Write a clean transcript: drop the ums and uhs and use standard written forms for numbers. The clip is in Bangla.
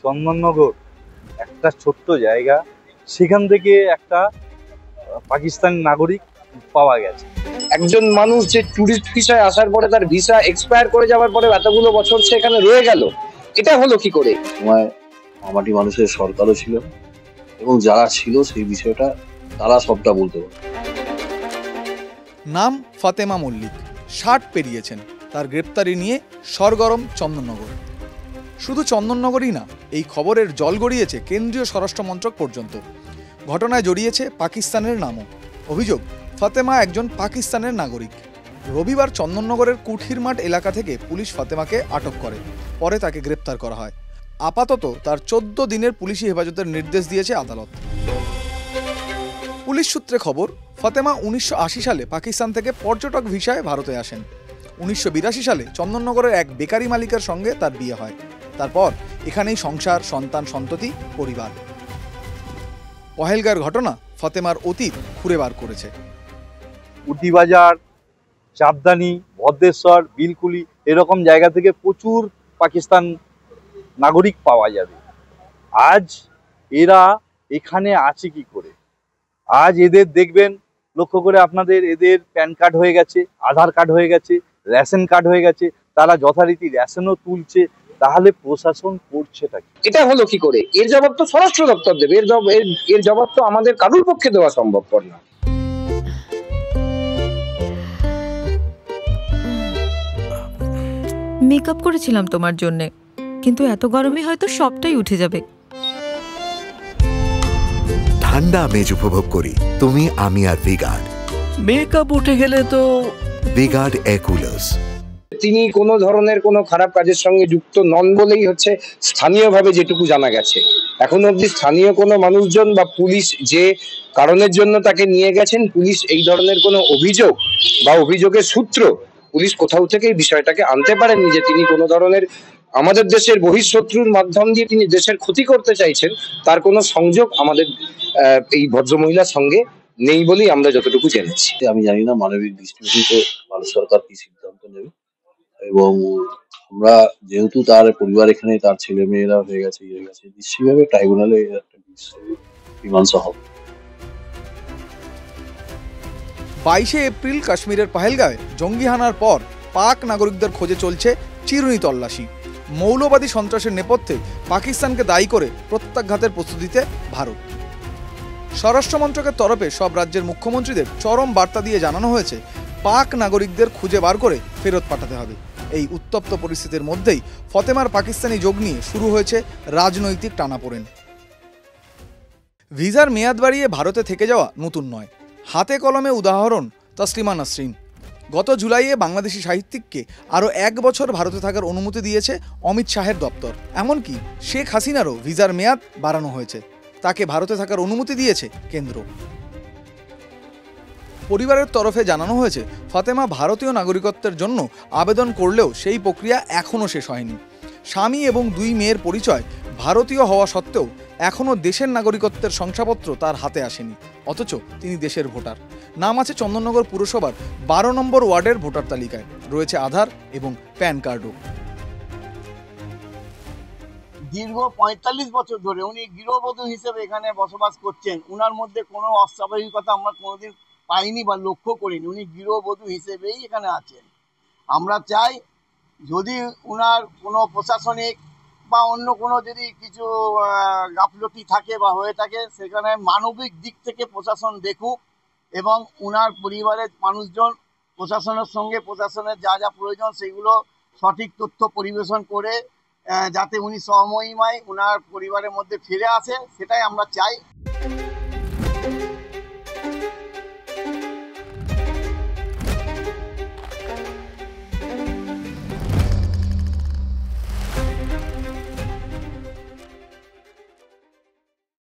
চন্দননগর একটা ছোট্ট জায়গা, সেখান থেকে একটা পাকিস্তানি নাগরিক পাওয়া গেছে। একজন মানুষ যে টুরিস্ট ভিসায় আসার পরে তার ভিসা এক্সপায়ার করে যাওয়ার পরে এতগুলো বছর সেখানে রয়ে গেল, এটা হলো কি করে? সময় মামাটি মানুষের সরকারও ছিল এবং যারা ছিল সেই বিষয়টা তারা সবটা বলতে পারে। নাম ফাতেমা মল্লিক, 60 পেরিয়েছেন। তার গ্রেপ্তারি নিয়ে সরগরম চন্দননগর। শুধু চন্দননগরই না, এই খবরের জল গড়িয়েছে কেন্দ্রীয় স্বরাষ্ট্রমন্ত্রক পর্যন্ত। ঘটনায় জড়িয়েছে পাকিস্তানের নামও। অভিযোগ, ফাতেমা একজন পাকিস্তানের নাগরিক। রবিবার চন্দননগরের কুঠিরমাঠ এলাকা থেকে পুলিশ ফাতেমাকে আটক করে, পরে তাকে গ্রেপ্তার করা হয়। আপাতত তার 14 দিনের পুলিশি হেফাজতের নির্দেশ দিয়েছে আদালত। পুলিশ সূত্রে খবর, ফাতেমা 1980 সালে পাকিস্তান থেকে পর্যটক ভিসায় ভারতে আসেন। 1982 সালে চন্দননগরের এক বেকারি মালিকের সঙ্গে তার বিয়ে হয়। তারপর এখানেই সংসার, সন্তান, সন্ততি, পরিবার। পহেলগাঁর ঘটনা ফাতেমার অতীত খুঁড়ে বার করেছে। উটিবাজার, চাঁদদানি, ভদ্রেশ্বর, বিলকুলি এরকম জায়গা থেকে প্রচুর পাকিস্তান নাগরিক পাওয়া যাবে। আজ এরা এখানে আছে কি করে? আজ এদের দেখবেন, লক্ষ্য করে আপনাদের, এদের প্যান কার্ড হয়ে গেছে, আধার কার্ড হয়ে গেছে, রেশন কার্ড হয়ে গেছে, তারা যথারীতি রেশনও তুলছে। তাহলে প্রশাসন করছেটা কি? এটা হলো কি করে? এর জবাব তো স্বরাষ্ট্র দপ্তর দেবে। এর জবাব তো আমাদের কারোর পক্ষে দেওয়া সম্ভবপর না। মেকআপ করেছিলাম তোমার জন্যে, কিন্তু এত গরমে হয়তো সবটাই উঠে যাবে। ঠান্ডা আমেজ উপভোগ করি তুমি, আমি আর ভিগার্ড। মেকআপ উঠে গেলে তো ভিগার্ড এয়ার কুলার্স। তিনি কোনো ধরনের কোনো খারাপ কাজের সঙ্গে যুক্ত নন বলেই হচ্ছে স্থানীয়ভাবে যেটুকু জানা গেছে। এখনো অবধি স্থানীয় কোনো মানুষজন বা পুলিশ যে কারণের জন্য তাকে নিয়ে গেছেন, পুলিশ এই ধরনের কোনো অভিযোগ বা অভিযোগের সূত্র পুলিশ কোথাও থেকে এই বিষয়টাকে আনতে পারেননি যে তিনি কোনো ধরনের আমাদের দেশের বহিঃশত্রুর মাধ্যম দিয়ে তিনি দেশের ক্ষতি করতে চাইছেন। তার কোনো সংযোগ আমাদের এই ভদ্রমহিলার সঙ্গে নেই বলেই আমরা যতটুকু জেনেছি। আমি জানি না মানবিক দৃষ্টিভঙ্গিতে ভারত সরকার কি সিদ্ধান্ত নেবে, এবং আমরা যেহেতু তার পরিবার এখানে, তার ছেলে মেয়েরা হয়ে গেছে, নিশ্চয়ইভাবে ট্রাইব্যুনালে একটা মীমাংসা হবে। 22শে এপ্রিল কাশ্মীরের পহেলগাঁয়ে জঙ্গি হানার পর পাক নাগরিকদের খোঁজে চলছে চিরুনি তল্লাশি। মৌলবাদী সন্ত্রাসের নেপথ্যে পাকিস্তানকে দায়ী করে প্রত্যাঘাতের প্রস্তুতিতে ভারত। স্বরাষ্ট্রমন্ত্রকের তরফে সব রাজ্যের মুখ্যমন্ত্রীদের চরম বার্তা দিয়ে জানানো হয়েছে, পাক নাগরিকদের খুঁজে বার করে ফেরত পাঠাতে হবে। এই উত্তপ্ত পরিস্থিতির মধ্যেই ফাতেমার পাকিস্তানি যোগ নিয়ে শুরু হয়েছে রাজনৈতিক টানাপোড়েন। ভিসার মেয়াদ বাড়িয়ে ভারতে থেকে যাওয়া নতুন নয়। হাতে কলমে উদাহরণ তসলিমা নাসরিন। গত জুলাইয়ে বাংলাদেশি সাহিত্যিককে আরও 1 বছর ভারতে থাকার অনুমতি দিয়েছে অমিত শাহের দপ্তর। এমনকি শেখ হাসিনারও ভিসার মেয়াদ বাড়ানো হয়েছে, তাকে ভারতে থাকার অনুমতি দিয়েছে কেন্দ্র। পরিবারের তরফে জানানো হয়েছে, ফাতেমা ভারতীয় নাগরিকত্বের জন্য আবেদন করলেও সেই প্রক্রিয়া এখনও শেষ হয়নি। স্বামী এবং 2 মেয়ের পরিচয় ভারতীয় হওয়া সত্ত্বেও এখনও দেশের নাগরিকত্বের শংসাপত্র তার হাতে আসেনি, অথচ তিনি দেশের ভোটার। নাম আছে চন্দননগর পুরসভার 12 নম্বর ওয়ার্ডের ভোটার তালিকায়, রয়েছে আধার এবং প্যান কার্ডও। দীর্ঘ 45 বছর ধরে উনি গৃহবধূ হিসেবে এখানে বসবাস করছেন। উনার মধ্যে কোনো অস্বাভাবিকতা আমরা কোনোদিন পাইনি বা লক্ষ্য করিনি। উনি গৃহবধূ হিসেবেই এখানে আছেন। আমরা চাই, যদি উনার কোনো প্রশাসনিক বা অন্য কোনো যদি কিছু গাফলতি থাকে বা হয়ে থাকে, সেখানে মানবিক দিক থেকে প্রশাসন দেখুক এবং উনার পরিবারের মানুষজন প্রশাসনের সঙ্গে প্রশাসনের যা যা প্রয়োজন সেগুলো সঠিক তথ্য পরিবেশন করে যাতে উনি স্বমহিমায় উনার পরিবারের মধ্যে ফিরে আসে, সেটাই আমরা চাই।